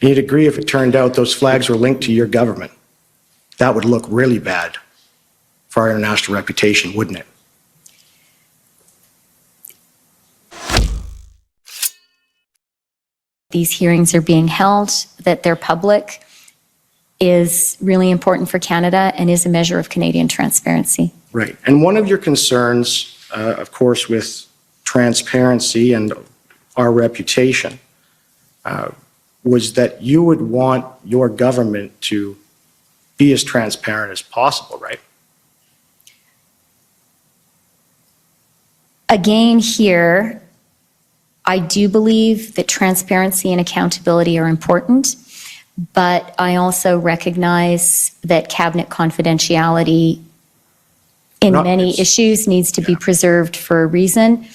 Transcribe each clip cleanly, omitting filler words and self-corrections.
You'd agree if it turned out those flags were linked to your government. That would look really bad for our international reputation, wouldn't it? These hearings are being held, that they're public, is really important for Canada and is a measure of Canadian transparency. Right. And one of your concerns, of course, with transparency and our reputation was that you would want your government to be as transparent as possible, right? Again, here, I do believe that transparency and accountability are important, but I also recognize that cabinet confidentiality in many issues needs to be preserved for a reason.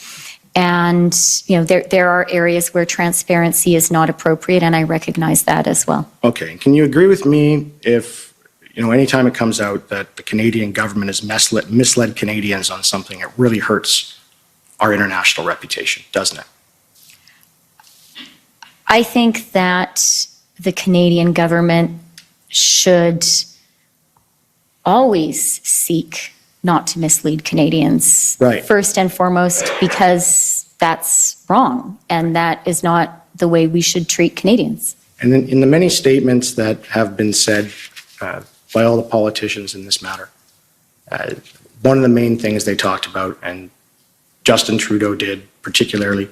And, you know, there are areas where transparency is not appropriate, and I recognize that as well. Okay. Can you agree with me if, you know, anytime it comes out that the Canadian government has misled Canadians on something, it really hurts our international reputation, doesn't it? I think that the Canadian government should always seek not to mislead Canadians. Right. First and foremost, because that's wrong, and that is not the way we should treat Canadians. And in the many statements that have been said by all the politicians in this matter, one of the main things they talked about, and Justin Trudeau did particularly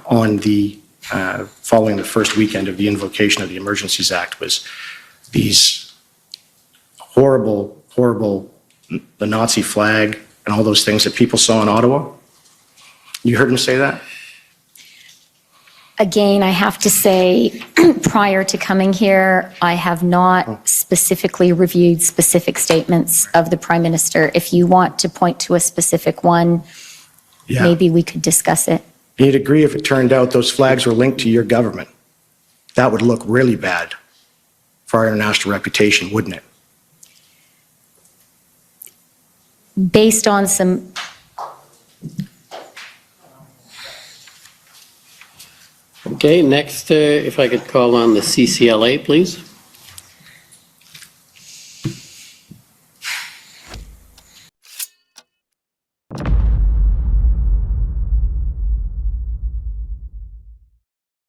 on the following the first weekend of the invocation of the Emergencies Act, was these horrible, the Nazi flag and all those things that people saw in Ottawa. You heard him say that? Again, I have to say, prior to coming here, I have not specifically reviewed specific statements of the Prime Minister. If you want to point to a specific one, maybe we could discuss it. You'd agree if it turned out those flags were linked to your government. That would look really bad for our international reputation, wouldn't it? Based on some... Okay, next, if I could call on the CCLA, please.